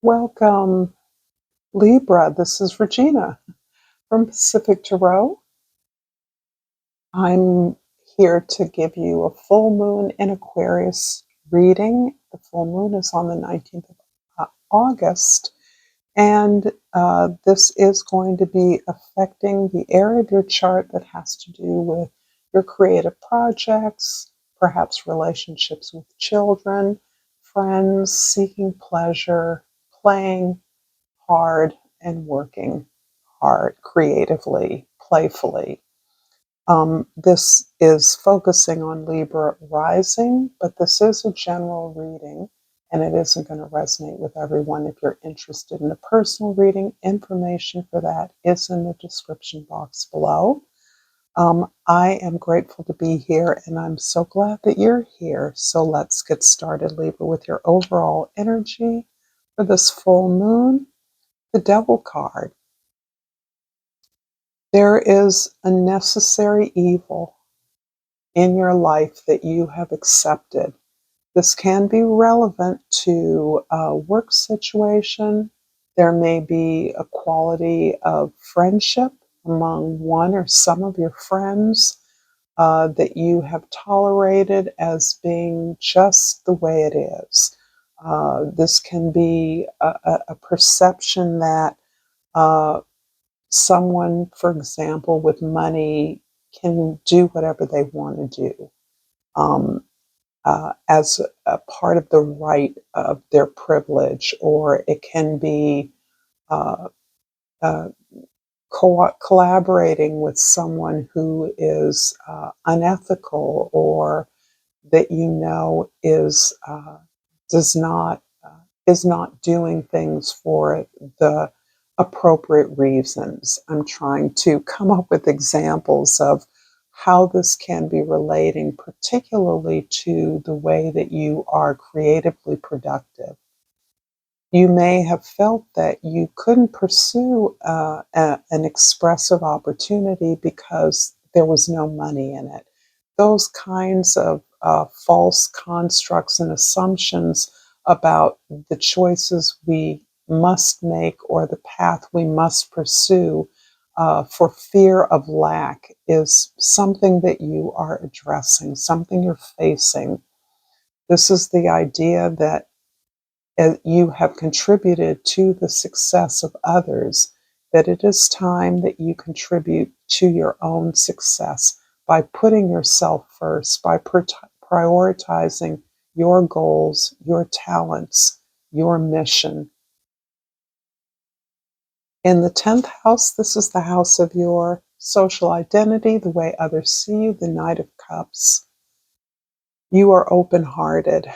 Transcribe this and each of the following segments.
Welcome, Libra. This is Regina from Pacific Tarot. I'm here to give you a full moon in Aquarius reading. The full moon is on the 19th of August, and this is going to be affecting the area of your chart that has to do with your creative projects, perhaps relationships with children, friends, seeking pleasure, playing hard and working hard creatively, playfully. This is focusing on Libra rising, but this is a general reading and it isn't going to resonate with everyone. If you're interested in a personal reading, information for that is in the description box below. I am grateful to be here and I'm so glad that you're here. So let's get started, Libra, with your overall energy for this full moon. The Devil card. There is a necessary evil in your life that you have accepted. This can be relevant to a work situation. There may be a quality of friendship among one or some of your friends that you have tolerated as being just the way it is. This can be a perception that someone, for example, with money can do whatever they want to do as a part of the right of their privilege, or it can be uh, uh, collaborating with someone who is unethical or that you know does not is not doing things for the appropriate reasons. I'm trying to come up with examples of how this can be relating particularly to the way that you are creatively productive. You may have felt that you couldn't pursue an expressive opportunity because there was no money in it. Those kinds of false constructs and assumptions about the choices we must make or the path we must pursue for fear of lack is something that you are addressing, something you're facing. This is the idea that you have contributed to the success of others, that it is time that you contribute to your own success by putting yourself first, by prioritizing your goals, your talents, your mission. In the 10th house, this is the house of your social identity, the way others see you, the Knight of Cups. You are open-hearted.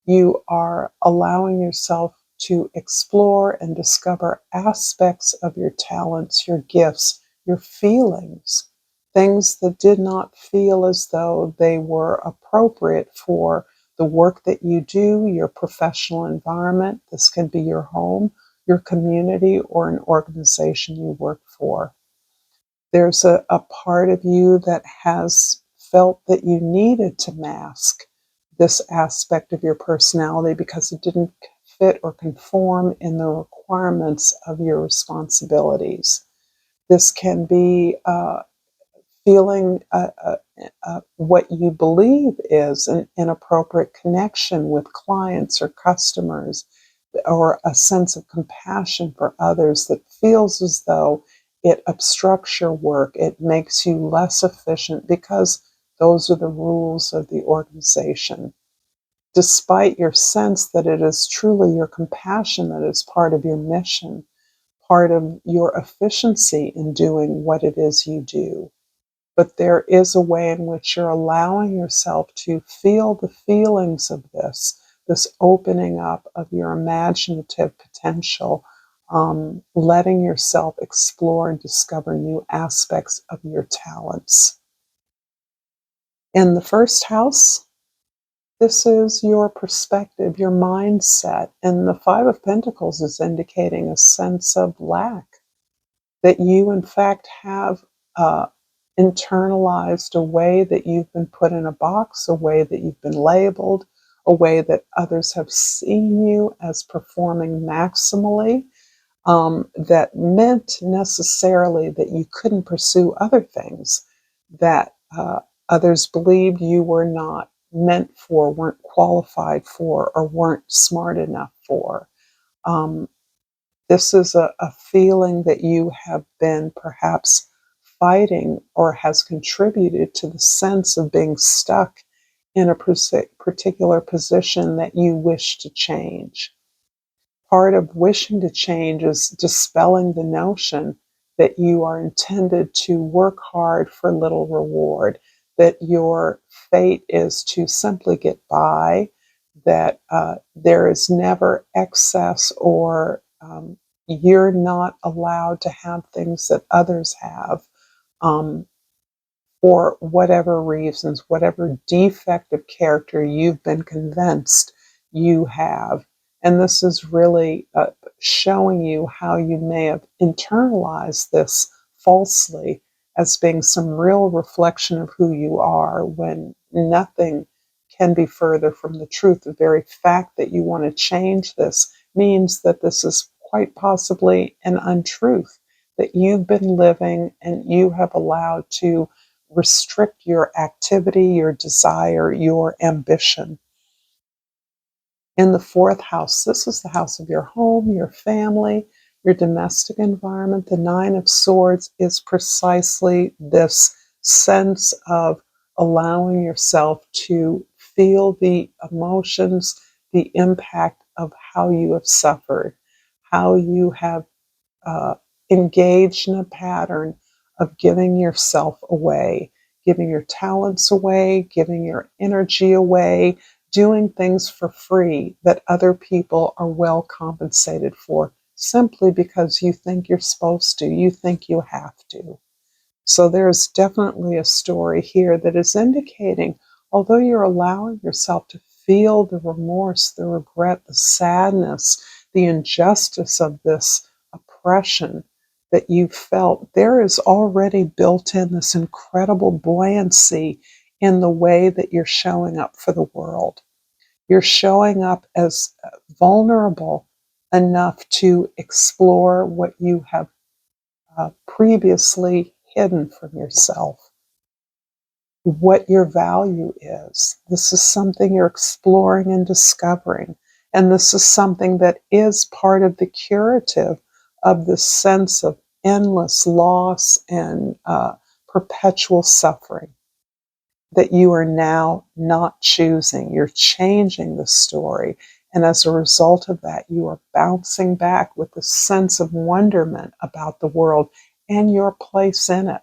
You are allowing yourself to explore and discover aspects of your talents, your gifts, your feelings, things that did not feel as though they were appropriate for the work that you do, your professional environment. This can be your home, your community, or an organization you work for. There's a part of you that has felt that you needed to mask this aspect of your personality because it didn't fit or conform in the requirements of your responsibilities. This can be feeling what you believe is an inappropriate connection with clients or customers, or a sense of compassion for others that feels as though it obstructs your work, it makes you less efficient because those are the rules of the organization. Despite your sense that it is truly your compassion that is part of your mission, part of your efficiency in doing what it is you do. But there is a way in which you're allowing yourself to feel the feelings of this opening up of your imaginative potential, letting yourself explore and discover new aspects of your talents. In the first house, this is your perspective, your mindset, and the Five of Pentacles is indicating a sense of lack, that you in fact have internalized a way that you've been put in a box, a way that you've been labeled, a way that others have seen you as performing maximally, that meant necessarily that you couldn't pursue other things that others believed you were not meant for, weren't qualified for, or weren't smart enough for. Um, this is a feeling that you have been perhaps fighting or has contributed to the sense of being stuck in a particular position that you wish to change. Part of wishing to change is dispelling the notion that you are intended to work hard for little reward, that your fate is to simply get by, that there is never excess, or you're not allowed to have things that others have. Um, for whatever reasons, whatever defect of character you've been convinced you have. And this is really showing you how you may have internalized this falsely as being some real reflection of who you are, when nothing can be further from the truth. The very fact that you want to change this means that this is quite possibly an untruth that you've been living and you have allowed to restrict your activity, your desire, your ambition. In the fourth house, this is the house of your home, your family, your domestic environment. The Nine of Swords is precisely this sense of allowing yourself to feel the emotions, the impact of how you have suffered, how you have uh, engaged in a pattern of giving yourself away, giving your talents away, giving your energy away, doing things for free that other people are well compensated for simply because you think you're supposed to, you think you have to. So there's definitely a story here that is indicating, although you're allowing yourself to feel the remorse, the regret, the sadness, the injustice of this oppression that you felt, there is already built in this incredible buoyancy in the way that you're showing up for the world. You're showing up as vulnerable enough to explore what you have previously hidden from yourself, what your value is. This is something you're exploring and discovering. And this is something that is part of the curative of the sense of endless loss and perpetual suffering that you are now not choosing. You're changing the story. And as a result of that, you are bouncing back with a sense of wonderment about the world and your place in it.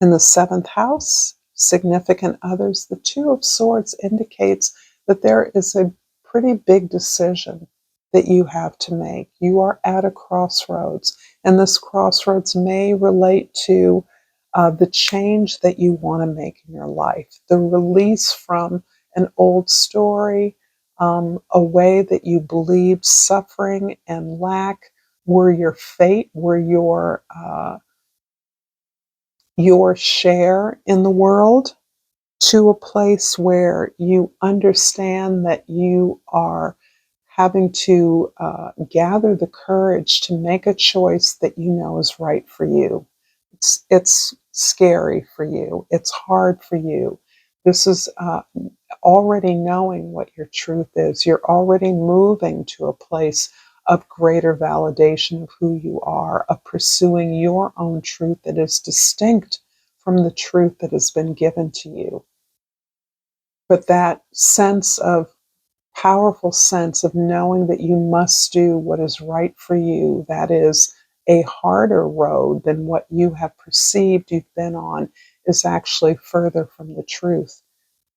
In the seventh house, significant others, the Two of Swords indicates that there is a pretty big decision that you have to make. You are at a crossroads, and this crossroads may relate to the change that you want to make in your life, the release from an old story, a way that you believed suffering and lack were your fate, were your share in the world, to a place where you understand that you are having to gather the courage to make a choice that you know is right for you. It's scary for you. It's hard for you. This is already knowing what your truth is. You're already moving to a place of greater validation of who you are, of pursuing your own truth that is distinct from the truth that has been given to you. But that sense of powerful sense of knowing that you must do what is right for you, that is a harder road than what you have perceived you've been on, is actually further from the truth.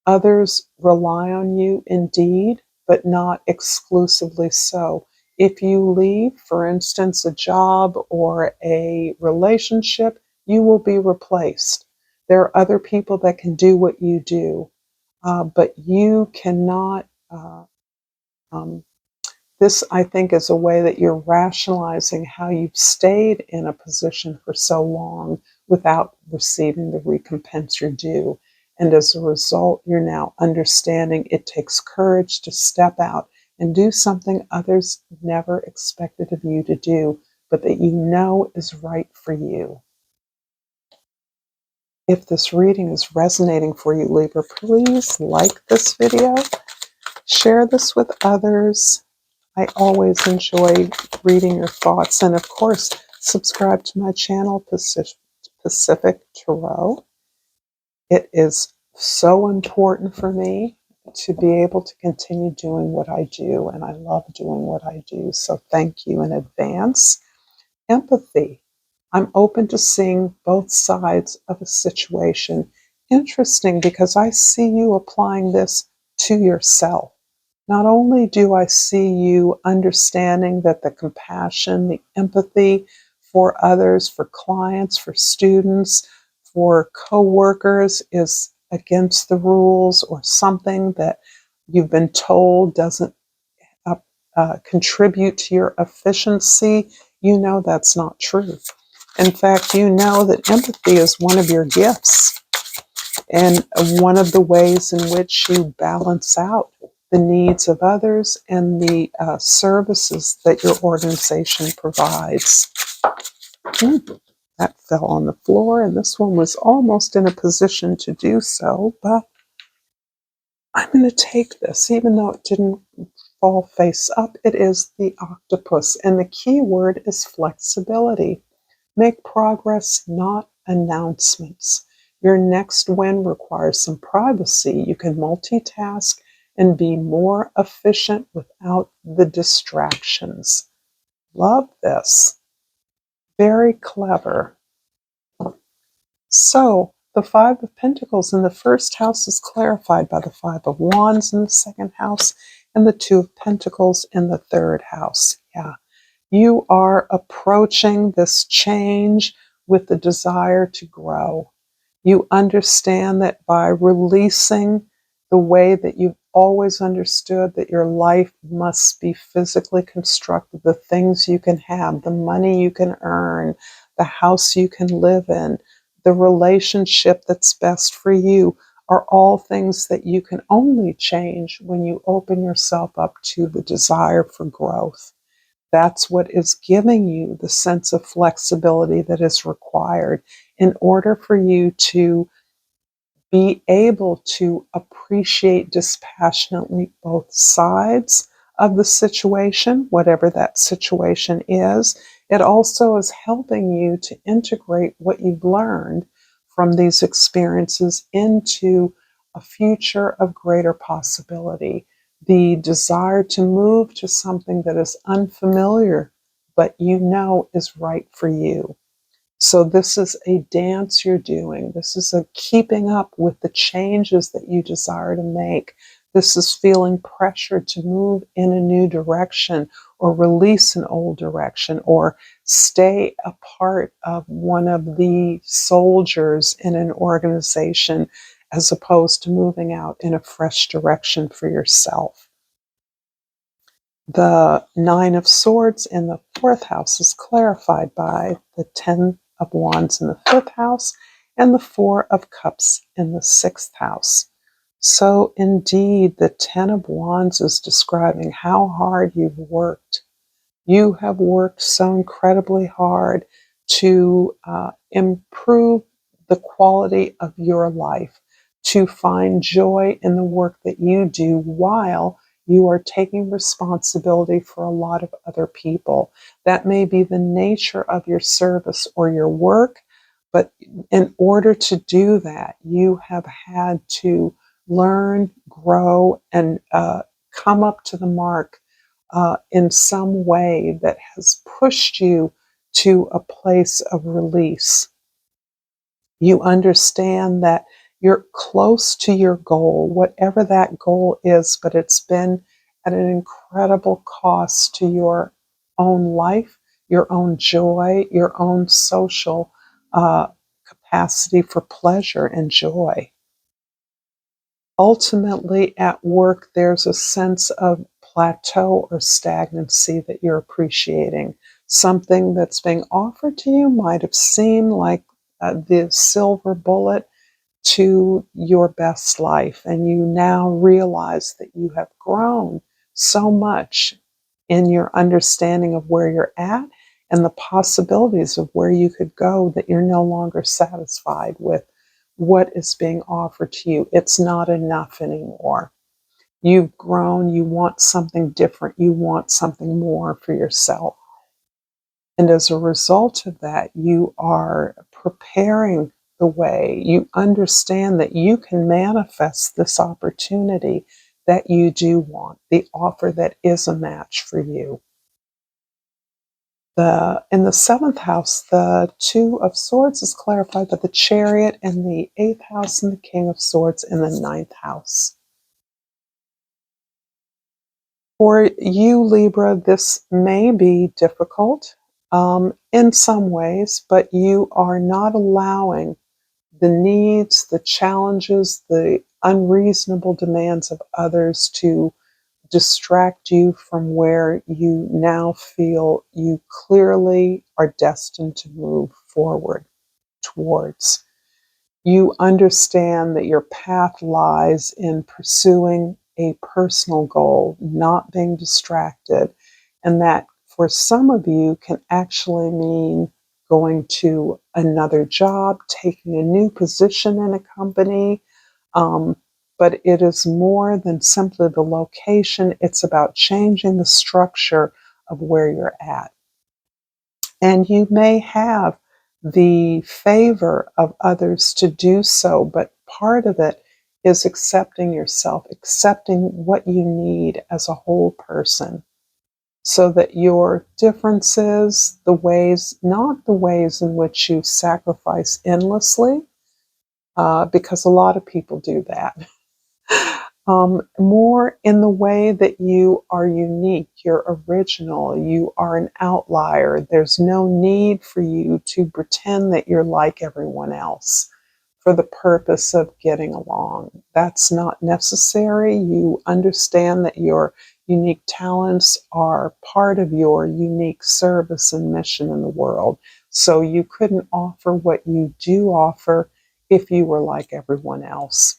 Others rely on you indeed, but not exclusively so. If you leave, for instance, a job or a relationship, you will be replaced. There are other people that can do what you do, but you cannot. Um, this, I think, is a way that you're rationalizing how you've stayed in a position for so long without receiving the recompense you're due. And as a result, you're now understanding it takes courage to step out and do something others never expected of you to do, but that you know is right for you. If this reading is resonating for you, Libra, please like this video, share this with others. I always enjoy reading your thoughts. And of course, subscribe to my channel, Pacific Tarot. It is so important for me to be able to continue doing what I do, and I love doing what I do. So thank you in advance. Empathy. I'm open to seeing both sides of a situation. Interesting, because I see you applying this to yourself. Not only do I see you understanding that the compassion, the empathy for others, for clients, for students, for coworkers is against the rules or something that you've been told doesn't uh, contribute to your efficiency, you know that's not true. In fact, you know that empathy is one of your gifts and one of the ways in which you balance out the needs of others and the services that your organization provides. That fell on the floor, and this one was almost in a position to do so, but I'm going to take this, even though it didn't fall face up. It is the octopus, and the key word is flexibility. Make progress, not announcements. Your next win requires some privacy. You can multitask and be more efficient without the distractions. Love this. Very clever. So, the Five of Pentacles in the first house is clarified by the Five of Wands in the second house and the Two of Pentacles in the third house. Yeah. You are approaching this change with the desire to grow. You understand that by releasing the way that you've always understood that your life must be physically constructed, the things you can have, the money you can earn, the house you can live in, the relationship that's best for you, are all things that you can only change when you open yourself up to the desire for growth. That's what is giving you the sense of flexibility that is required in order for you to be able to appreciate dispassionately both sides of the situation, whatever that situation is. It also is helping you to integrate what you've learned from these experiences into a future of greater possibility. The desire to move to something that is unfamiliar, but you know is right for you. So this is a dance you're doing. This is a keeping up with the changes that you desire to make. This is feeling pressure to move in a new direction or release an old direction or stay a part of one of the soldiers in an organization as opposed to moving out in a fresh direction for yourself. The Nine of Swords in the fourth house is clarified by the Ten of Wands in the fifth house and the Four of Cups in the sixth house. So indeed, the Ten of Wands is describing how hard you've worked. You have worked so incredibly hard to improve the quality of your life, to find joy in the work that you do while you are taking responsibility for a lot of other people. That may be the nature of your service or your work, but in order to do that, you have had to learn, grow, and come up to the mark in some way that has pushed you to a place of release. You understand that you're close to your goal, whatever that goal is, but it's been at an incredible cost to your own life, your own joy, your own social capacity for pleasure and joy. Ultimately, at work, there's a sense of plateau or stagnancy that you're appreciating. Something that's being offered to you might have seemed like the silver bullet. to your best life. And you now realize that you have grown so much in your understanding of where you're at and the possibilities of where you could go, that you're no longer satisfied with what is being offered to you. It's not enough anymore. You've grown, you want something different, you want something more for yourself. And as a result of that, you are preparing the way. You understand that you can manifest this opportunity that you do want, the offer that is a match for you. In the seventh house, the Two of Swords is clarified by the Chariot in the eighth house and the King of Swords in the ninth house. For you, Libra, this may be difficult in some ways, but you are not allowing the needs, the challenges, the unreasonable demands of others to distract you from where you now feel you clearly are destined to move forward towards. You understand that your path lies in pursuing a personal goal, not being distracted, and that for some of you can actually mean going to another job, taking a new position in a company. But it is more than simply the location. It's about changing the structure of where you're at. And you may have the favor of others to do so, but part of it is accepting yourself, accepting what you need as a whole person, so that your differences, the ways, not the ways in which you sacrifice endlessly, because a lot of people do that. More in the way that you are unique, you're original, you are an outlier. There's no need for you to pretend that you're like everyone else for the purpose of getting along. That's not necessary. You understand that your unique talents are part of your unique service and mission in the world. So you couldn't offer what you do offer if you were like everyone else.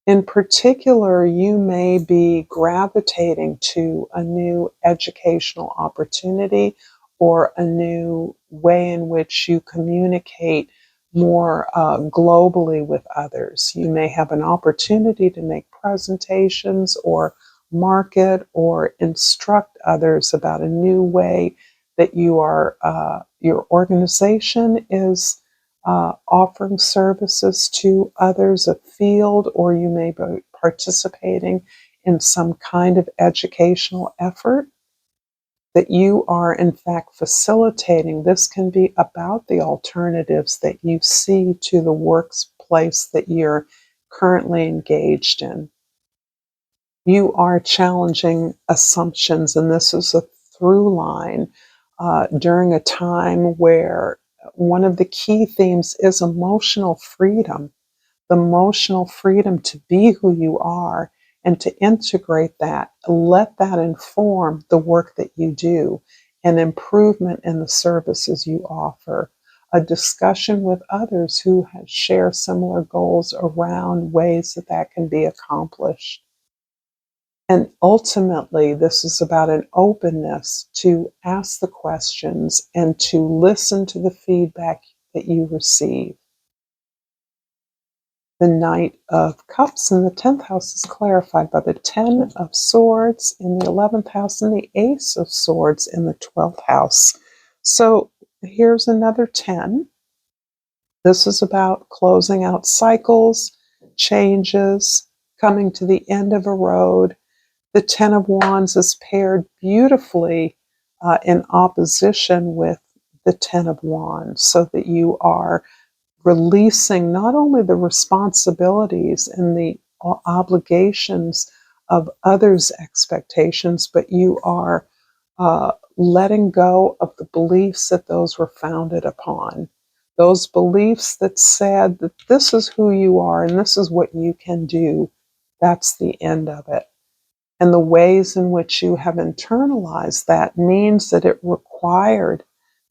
In particular, you may be gravitating to a new educational opportunity or a new way in which you communicate more globally with others. You may have an opportunity to make presentations or market or instruct others about a new way that your organization is offering services to others, a field, or you may be participating in some kind of educational effort that you are in fact facilitating. This can be about the alternatives that you see to the workplace that you're currently engaged in. You are challenging assumptions, and this is a through line during a time where one of the key themes is emotional freedom, the emotional freedom to be who you are and to integrate that, let that inform the work that you do, an improvement in the services you offer, a discussion with others who share similar goals around ways that that can be accomplished. And ultimately, this is about an openness to ask the questions and to listen to the feedback that you receive. The Knight of Cups in the 10th house is clarified by the Ten of Swords in the 11th house and the Ace of Swords in the 12th house. So here's another 10. This is about closing out cycles, changes, coming to the end of a road. The Ten of Wands is paired beautifully in opposition with the Ten of Wands, so that you are releasing not only the responsibilities and the obligations of others' expectations, but you are letting go of the beliefs that those were founded upon. Those beliefs that said that this is who you are and this is what you can do, that's the end of it. And the ways in which you have internalized that means that it required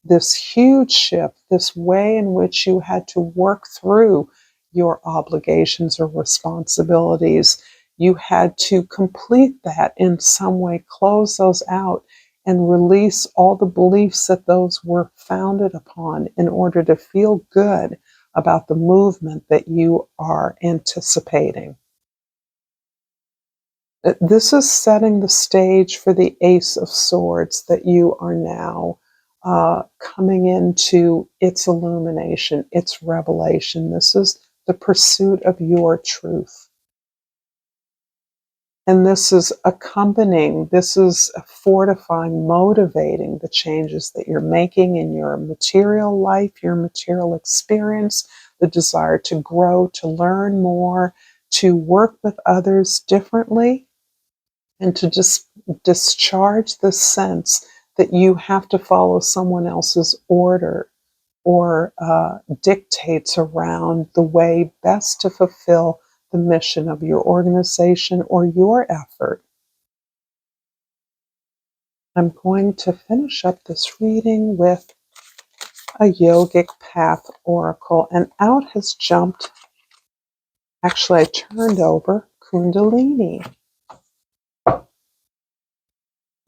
this huge shift, this way in which you had to work through your obligations or responsibilities. You had to complete that in some way, close those out, and release all the beliefs that those were founded upon in order to feel good about the movement that you are anticipating. This is setting the stage for the Ace of Swords that you are now coming into its illumination, its revelation. This is the pursuit of your truth. And this is accompanying, this is fortifying, motivating the changes that you're making in your material life, your material experience, the desire to grow, to learn more, to work with others differently, and to just discharge the sense that you have to follow someone else's order or dictates around the way best to fulfill the mission of your organization or your effort. I'm going to finish up this reading with a yogic path oracle, and out has jumped, actually I turned over Kundalini.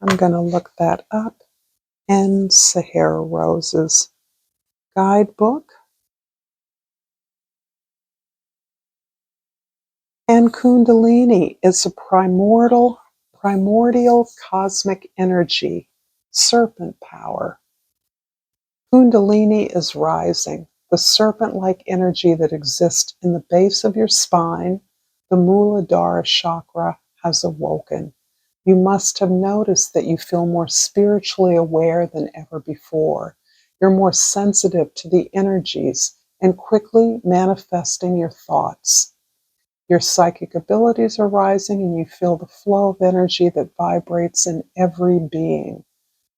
I'm going to look that up. And Sahara Rose's guidebook. And Kundalini is a primordial cosmic energy, serpent power. Kundalini is rising, the serpent-like energy that exists in the base of your spine. The Muladhara chakra has awoken. You must have noticed that you feel more spiritually aware than ever before. You're more sensitive to the energies and quickly manifesting your thoughts. Your psychic abilities are rising and you feel the flow of energy that vibrates in every being.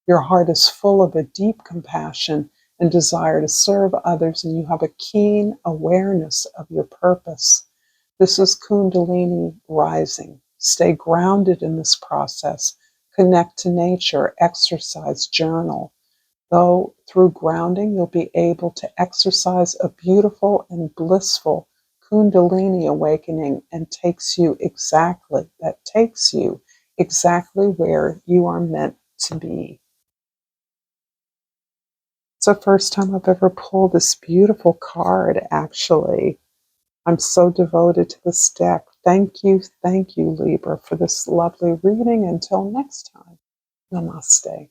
Your heart is full of a deep compassion and desire to serve others, and you have a keen awareness of your purpose. This is Kundalini rising. Stay grounded in this process. Connect to nature, exercise, journal. Though through grounding, you'll be able to exercise a beautiful and blissful Kundalini awakening and takes you exactly where you are meant to be. It's the first time I've ever pulled this beautiful card, actually. I'm so devoted to this deck. Thank you, Libra, for this lovely reading. Until next time, namaste.